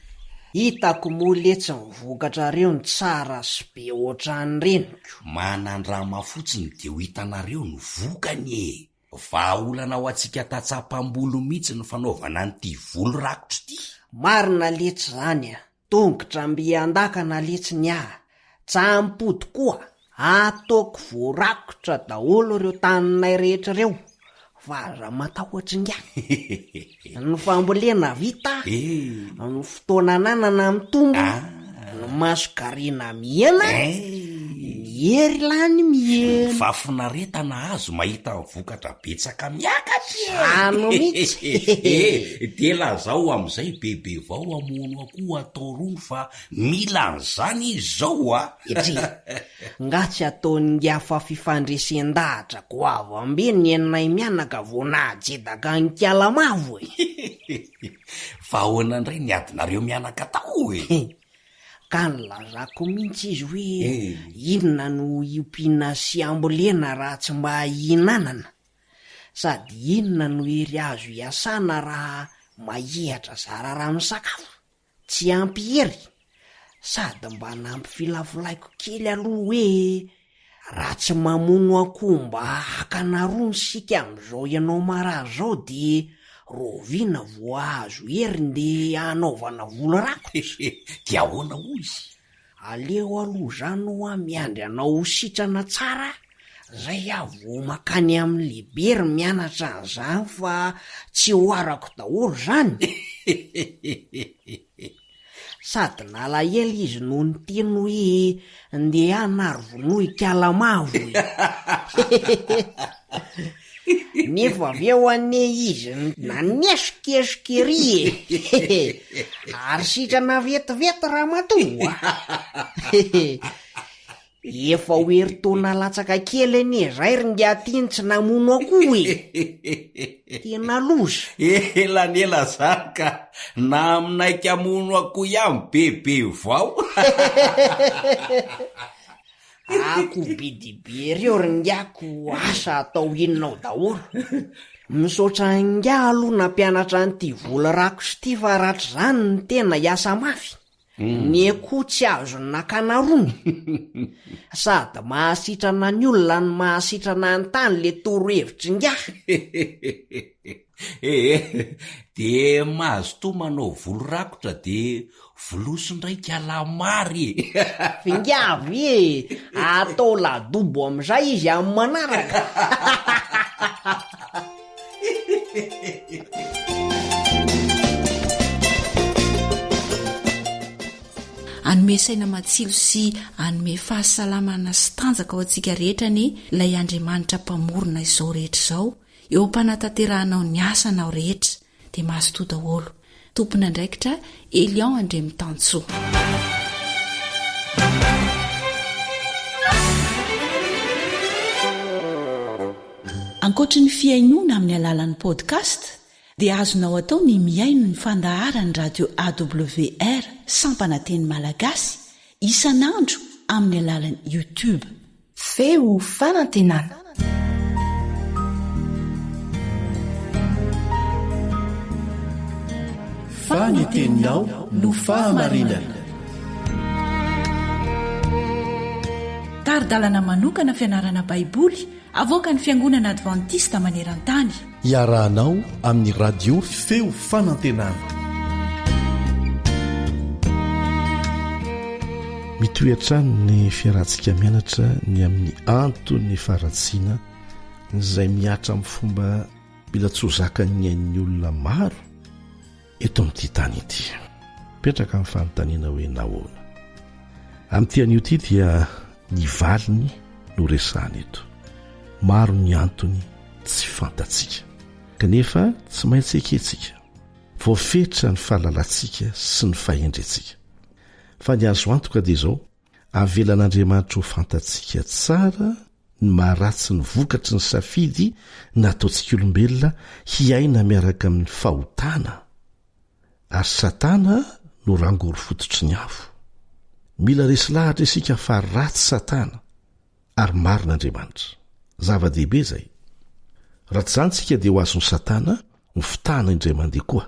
Hitako moa letsy mivokatra reo ny tsara sy be ohatrany reniko. Manandrama fotsiny de ho hitanareo ny vokany. Vahaolana ho antsika tatsapambolo mihitsy ny fanaovana an'ity voly rakotra ity. Marina letsy zany tongotra mbiandakana letsy ny tsampody koa ataoko voarakotra daholo reo taninay rehetra reo. Fa raha matahotra nga ny fambolena vita, ny fotoana nanana mitombo, ny masokarina mihena, miery lany mihena. Fafinaretana azo mahita vokatra betsaka miakatra. Ano mihitsy. De lazao amin'izay bebe vao amono akoho atao rony fa mila an'izany izy zao nga tsy ataony ngafa fifandresen-dahatra ko avy ambe ny enay mianaka vonajedaka ny kialamavo. Fa ahoana indray ny adinareo mianaka tao Ka nylazako mihitsy izy hoe inona no iompiana sy ambolena raha tsy mba hinanana, sady inona no ery azo iasana raha mahihatra zara raha misakafo, tsy ampy hery, sady mba nampy filafolaiko kely aloha hoe raha tsy mamono akoho mba hakana rony sika am'izao ianao marazo zao de roviana voahazo hery nde anaovana voly rakotra. De ahoana hoy izy? Aleo aloha zany hoa miandry anao sitrana tsara, zay vo makany amin'ny lehibery mianatra an'izany fa tsy hoarako daholo zany. Sady nalahelo izy noho ny teny hoe ndeha hanary vonohy kalamavo. nefa avy eo ane izy nanesikesikery ary sitrana vetivety raha matoa efa hoeritona latsaka kely ene zay ry ngatiny tsy namono akoho tena loza elanela zany ka na aminaiky amono akoho ihany bebe vao ako bidibe reo ry ngako asa atao inonao daholo misaotra nga aloha nampianatra n'ity vola rako sy ty fa ratr' zany ny tena hiasa mafy ny akoho tsy azo ny nakanarony sady mahasitrana ny olona ny mahasitrana ny tany le toro-hevitry nga de mahazo to manao volo rakotra de voloson-draika alamary fingavy atao ladobo am'izay izy amin'ny manaraka anome saina matsilo sy anome fahasalamana sy tanjaka ao antsika rehetra ny ilay Andriamanitra mpamorona izao rehetra izao eo ampanatanterahanao ny asanao rehetra dia mahazo to daholo. Tompona andraikitra Elion Andremitansoa. Ankoatra ny fiainoana amin'ny alalan'ny podcast dia azonao atao ny miaino ny fandaharany radio AWR sampananteny malagasy isanandro amin'ny alalan'ny YouTube. Feo fanantenana. Faniteninao no fahamarinana. Taridalana manokana fianarana baiboly avoaka ny fiangonana Adventista maneran-tany. Iarahanao amin'ny radio Feo Fanantenana. Mitoetrano ny fiarantsika mianatra ny amin'ny antony faratsiana izay miatra amin'ny fomba bila tsozakany ain'ny olona maro eto amin'ity tany ity. Petraka amin'ny fanontaniana hoe nahoana. Amin'ity an'io ity dia ny valiny no resahana eto. Maro ny antony tsy fantatsika kanefa tsy maintsy eketsika voafetra ny fahalalantsika sy ny fahendrentsika fa ny azo antoka dia izao avelan'Andriamanitra ho fantatsika tsara ny maharatsy ny vokatry ny safidy nataontsika olombelona hiaina miaraka amin'ny fahotana ary Satana no rangory fototry ny afo. Mila resy lahatra isika fa ratsy Satana ary marin'Andriamanitra. Zava-dehibe zay. Raha tsy antsika dia ho azon'ny Satana ny fitana indray mandeha koa.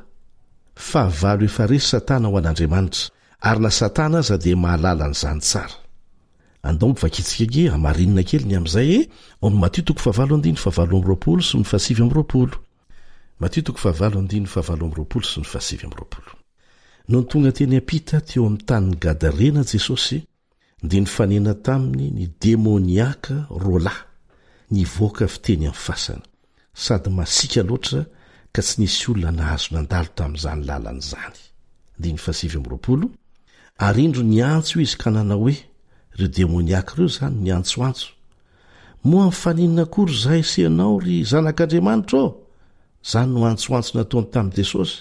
Fa valo efa resy Satana ho an'Andriamanitra ary na Satana aza dia mahalala n'izany tsara. Andao mivakitsika ge amarinina kely ny amin'izay ao ny Matthieu 7:20 sy ny 7:20. Matthieu 7:20 sy ny 7:20. No tonga teny ampita teo amin'ny tanin'ny Gadarena Jesosy dia nifanena taminy ny demoniaka roalahy nivoaka fiteny amin'ny fasana sady masika loatra ka tsy nisy olona nahazo nandalo tamin'izany lalan'izany. 7:20 Ary indro niantso izy ka nanao hoe ireo demoniaka ireo zany niantsoantso moa mifaninana akory zahay sy ianao ry zanak'Andriamanitra ao. Zany no antsoantso nataony tamin'i Jesosy.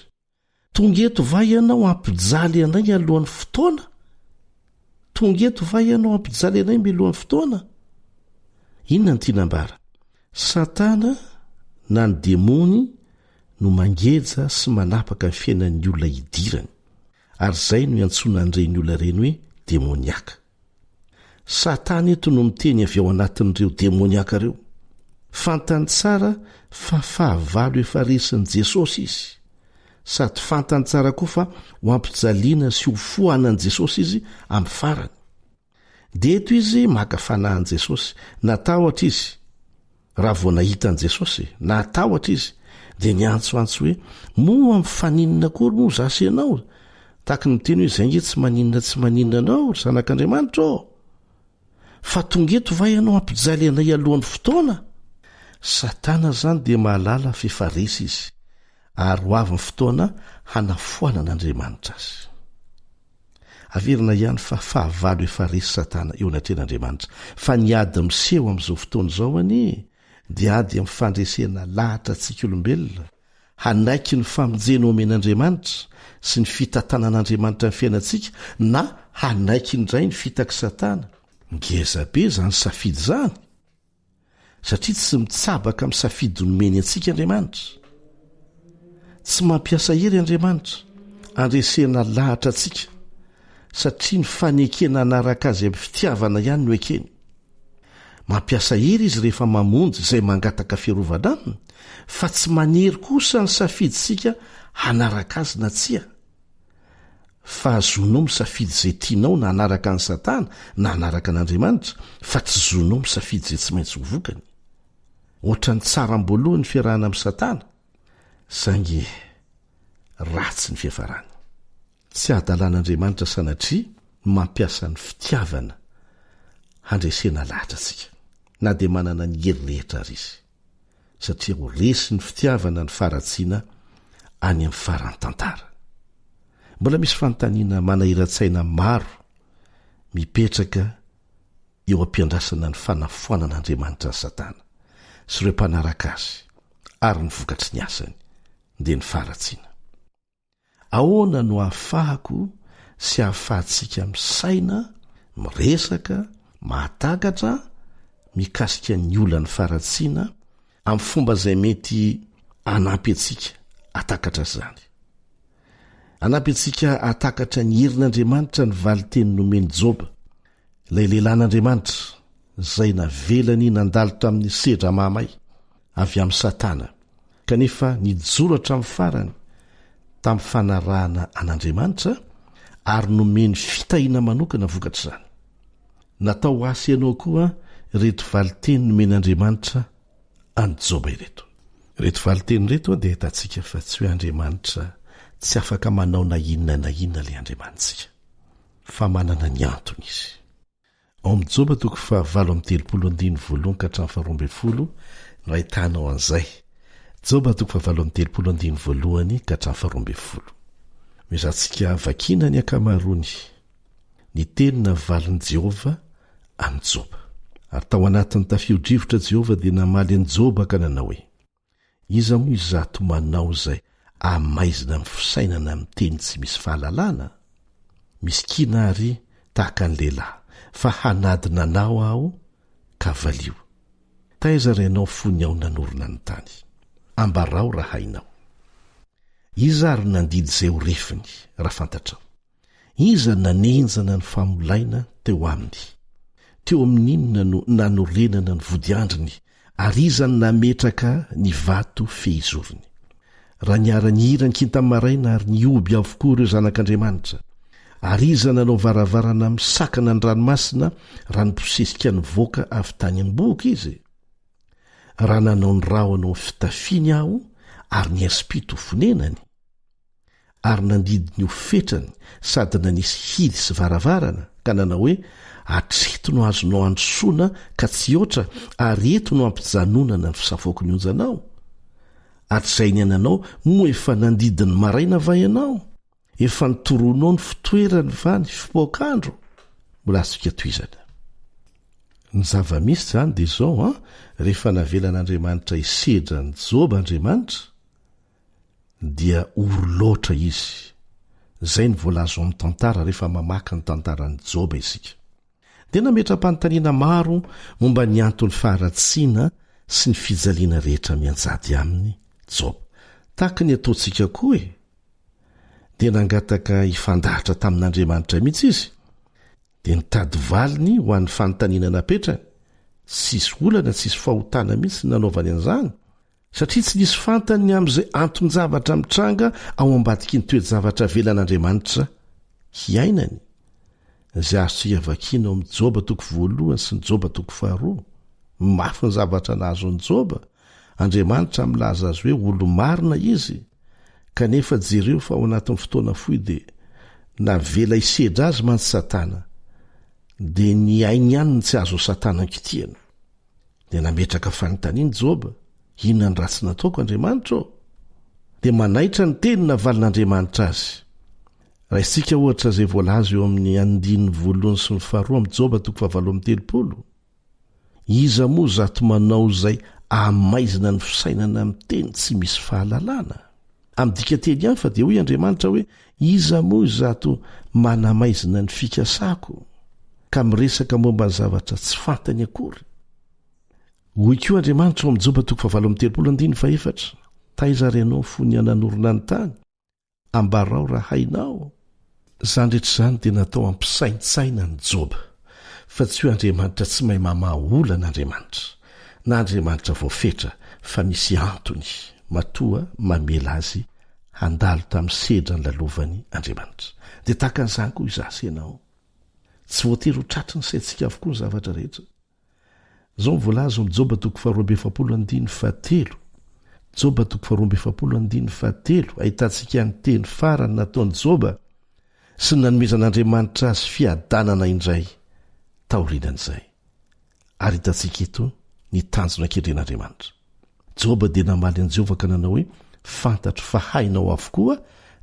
Tonga eto va ianao ampijaly anay alohan'ny fotoana? Tonga eto va ianao ampijaly anay mialohan'ny fotoana? Inona ny tinambara? Satana na ny demony no mangeja sy manapaka ny fiainan'ny olona idirany. Ary zay no iantsona an'ireny olona ireny hoe demoniaka. Satana eto no miteny avy ao anatin'ireo demoniaka ireo. Fantany tsara fa fahavalo efa resin'i Jesosy izy. Sady fantany tsara koa fa ho ampijaliana sy ho fohanan'i Jesosy izy amin'ny farany. Dia eto izy maka fanahan'i Jesosy, natahotra izy. Raha vao nahitan'i Jesosy, natahotra izy, dia niantsoantso hoe moa mifaninana akory moa zasy ianao? Taky ny miteny hoe izay nge tsy maninona anao ry zanak'Andriamanitra ao. Fa tonga eto va ianao ampijaly anay alohan'ny fotoana? Satana zany dia mahalala fefa resy izy ary ho avy ny fotoana hanafoanan'Andriamanitra azy. Averina ihany fa fahavalo efa resy Satana eo anatren'Andriamanitra fa niady miseho amin'izao fotoana izao any dia ady amin'ny fandresena lahatra antsika olombelona hanaiky ny famonjena omen'andriamanitra sy ny fitantanan'andriamanitra ny fiainantsika na hanaiky indray ny fitaky satana ngezabe zany safidy zany satria tsy mitsabaka amin'ny safidy nomeny antsika andriamanitra tsy mampiasa hery andriamanitra andresena lahatra antsika satria ny fanekena anaraka azy amin'ny fitiavana ihany no ekeny mampiasa hery izy rehefa mamonjy izay mangataka fiarovana aminy fa tsy manery kosa ny safidysika hanaraka azy na tsia fa azonao misafidy izay tianao na hanaraka ny satana na hanaraka an'andriamanitra fa tsy zonao misafidy izay tsy maintsy hovokany ohatra ny tsara ambolohan'ny fiarahana amin'ny satana saingy ratsy ny fiafarany tsy adalan'andriamanitra sanatria mampiasa ny fitiavana handresena lahatra antsika na dia manana ny hery rehetra ary izy satria ho resy ny fitiavana ny faratsiana any amin'ny farany tantara mbola misy fanontaniana manahirantsaina maro mipetraka eo ampiandrasana ny fanafoanan'andriamanitra ny satana sy ireo mpanaraka azy ary ny vokatry ny asany dia ny faratsiana ahoana no ahafahako sy ahafahantsika misaina miresaka mahatakatra mikasika ny olany faratsiana amin'ny fomba izay mety anampy antsika atakatra zany anampy antsika atakatra ny herin'andriamanitra ny valiteny nomeny Joba ilay lehilahin'andriamanitra izay navelany nandalotra amin'ny sedra mahamay avy amin'ny satana kanefa nijoratra amin'ny farany tamin'ny fanarahana an'andriamanitra ary nomeny fitahiana manokana vokatra izany natao asy ianao koa reto valiteny nomen'andriamanitra any Joba ireto valiteny reto dia hitantsika fa tsy hoe andriamanitra tsy afaka manao na inona ilay andriamanitsika fa manana ny antony izy ao amin'ny Joba 7:13 no ahitanao an'izay Joba 7:13 mizantsika vakina ny akamarony ny tenina valin' Jehova amin'ny Joba ary tao anatin'ny tafio-drivotra Jehova dia namaly an'i Joba ka nanao hoe iza moa izato manao izay amaizina amin'ny fisainana amin'ny teny tsy misy fahalalana miskina ary tahaka ny lehilahy fa hanadina anao aho ka valio taiza rainao fony ao nanorina ny tany ambarao raha hainao iza ary nandidy izay ho refiny raha fantatrao iza nanenjana ny famolaina teo aminy teo amin'inona no nanorenana ny vodiandriny ary iza ny nametraka ny vato fehizoriny raha niara-ny hira ny kintamaraina ary ny oby avokoa ireo zanak'andriamanitra ary iza nanao varavarana misakana ny ranomasina raha niposesika ny voaka avy tany am-boka izy raha nanao ny rahona fitafiany aho ary ny aspito fonenany ary nandidy ny ofetrany sady nanisy hidy sy varavarana ka nanao hoe atreto no azonao androsoana ka tsy oatra ary eto no ampijanonana ny fisafoako ny onjanao atr'izay ny ananao moa efa nandidiny maraina va ianao efa nitoronao ny fitoerany va ny fipoakandro mbola azotsika toizana ny zava-misy zany dia zao rehefa navelan'andriamanitra isedra ny Joba andriamanitra dia oroloatra izy zay ny voalazo amin'ny tantara rehefa mamaky ny tantaran'ny Joba isika dia nametram-panontaniana maro momba ny antony faharatsiana sy ny fijaliana rehetra mianjady aminy Joba tahaka ny ataontsika koa dia nangataka ifandahatra tamin'andriamanitra mihitsy izy dia nitady valiny ho an'ny fanontaniana napetrany tsisy olana tsisy fahotana mihitsy nanaovany an'izany satria tsy nisy fantany amin'izay anton-javatra mitranga ao ambadiky ny toe-javatra velan'andriamanitra hiainany izay azotsika vakiana ao amin'ny Joba 1 sy ny Joba 2 mafy ny zavatra nahazo ny Joba andriamanitra milaza azy hoe olo marina izy kanefa jereo fa ao anatin'ny fotoana fohy dia navela isedra azy mantsy satana dia ny ainy ihany ny tsy azo satana nkitiana dia nametraka fanontaniany Joba inona ny ratsy nataoko andriamanitra ao dia manaitra ny teny navalin'andriamanitra azy raha isika ohatra izay voalazo eo amin'ny 1 sy ny 2 amin'ny Joba 7:30 iza moa zato manao izay amaizina ny fisainana amin'ny teny tsy misy fahalalana. Amin'ny dikateny ihany fa dia hoy Andriamanitra hoe iza moa zato manamaizina ny fikasako ka miresaka momba ny zavatra tsy fantany akory. Hoy koa Andriamanitra ao amin'ny Joba 7:34 taiza renao fony ananorona ny tany ambarao raha hainao. Izany rehetra izany dia natao ampisaintsaina ny Joba fa tsy hoe Andriamanitra tsy mahay mamaha olan'Andriamanitra na Andriamanitra voafetra fa misy antony matoa mamela azy handalo tamin'ny sedra ny lalovany Andriamanitra. Dia tahaka an'izany koa izasy ianao. Tsy voatery ho tratry ny saintsika avokoa ny zavatra rehetra. Izao mivolaza amin'ny Joba 2:7 Joba 2:7 ahitantsika ny teny farany nataon'i Joba sy ny nanomezan'Andriamanitra azy fiadanana indray taorianan'izay. Ary hitantsika eto ny tanjona ankendren'Andriamanitra. Joba dia namaly an'i Jehovah ka nanao hoe fantatro fa hainao avokoa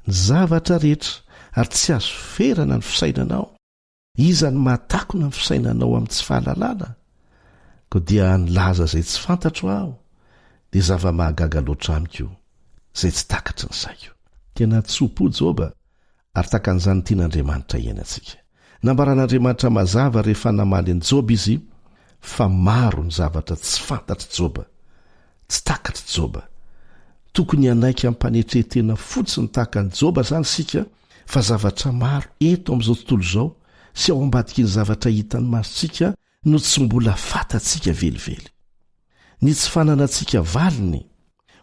ny zavatra rehetra ary tsy azo ferana ny fisainanao. Iza ny mahatakona ny fisainanao amin'ny tsy fahalalana? Koa dia nilaza izay tsy fantatro aho dia zava-mahagaga loatra amiko izay tsy takatry ny saiko. Tena tsopo Joba ary taka an'izany tian'Andriamanitra iainantsika. Nambaran'Andriamanitra mazava rehefa namaly an'i Joba izy fa maro ny zavatra tsy fantatry Joba, tsy takatry Joba. Tokony hanaika ampanetretena fotsiny tahaka ny Joba zany sika fa zavatra maro eto amin'izao tontolo izao sy ao ambadiky ny zavatra hitany masontsika no tsy mbola fantatsika velively. Ny tsy fananantsika valiny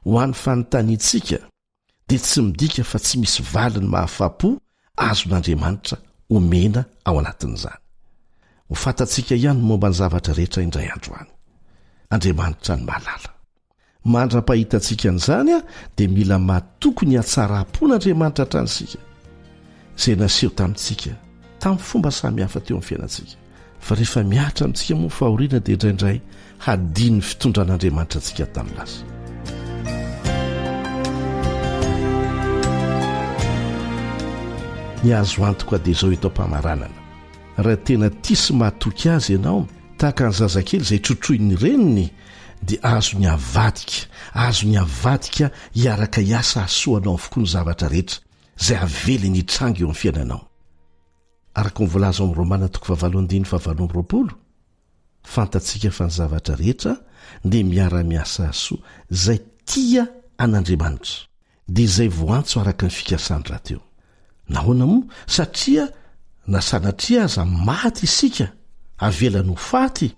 ho an'ny fanontaniantsika dia tsy midika fa tsy misy valiny mahafapo azon'Andriamanitra omena ao anatin'izany. Ho fantatsika ihany momba ny zavatra rehetra indray andro any. Andriamanitra ny mahalala. Mandra-pahitantsika an'izany dia mila matokony hatsara-pon'Andriamanitra hatranisika izay naseho tamintsika tamin'ny fomba samihafa teo amin'ny fiainantsika. Fa rehefa miatra amintsika moa fahoriana dia indraindray hadiny ny fitondran'Andriamanitra antsika tamin'ny lasa. Ny azo antoka dia izao eto am-pamaranana. Raha tena tia sy mahatoky azy ianao tahaka ny zazakely izay trotrohin'ny reniny dia azo ny avadika hiaraka hiasa hasoanao avokoa ny zavatra rehetra izay avely ny trango eo amin'ny fiainanao. Araka ny voalaza ao amin'ny Romana 8:7 fantatsika fa ny zavatra rehetra dia miara-miasa hasoa izay tia an'Andriamanitra dia izay voantso araka ny fikasany rahateo. Nahoana moa? Satria na sanatria aza maty isika avelany ho faty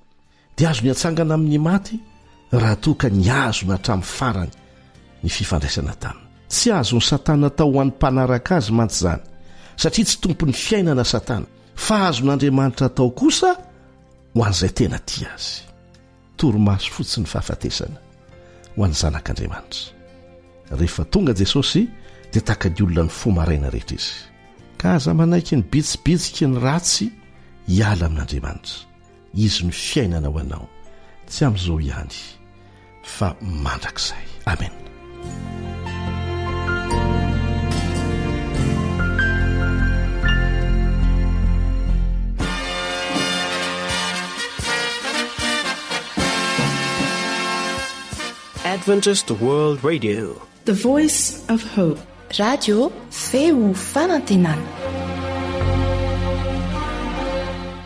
dia azo ny atsangana amin'ny maty raha toa ka ny azona hatramin'ny farany ny fifandraisana taminy. Tsy azony Satana tao ho an'ny mpanaraka azy mantsy izany satria tsy tompony fiainana Satana fa azon'Andriamanitra tao kosa ho an'izay tena tia azy. Toromaso fotsiny fahafatesana ho an'ny zanak'Andriamanitra. Rehefa tonga Jesosy dia tahaka ny olona ny fo maraina rehetra izy. Ka aza manaiky ny bitsibitsika ny ratsy hiala amin'Andriamanitra. Izy ny fiainana ho anao tsy amin'izao ihany fa mandrakizay. Amen. Adventist World Radio, The Voice of Hope. Radio feo fanantenana.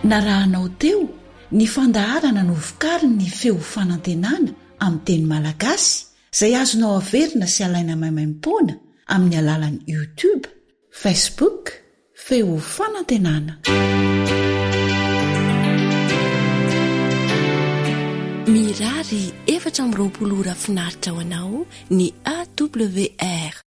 Narahanao teo ny fandaharana no vokariny ny feo fanantenana amin'ny teny malagasy izay azonao averina sy alaina maimaimpoana amin'ny alalan'ny YouTube, Facebook, feo fanantenana. Mirary 420 ora finaritra ho anao ny AWR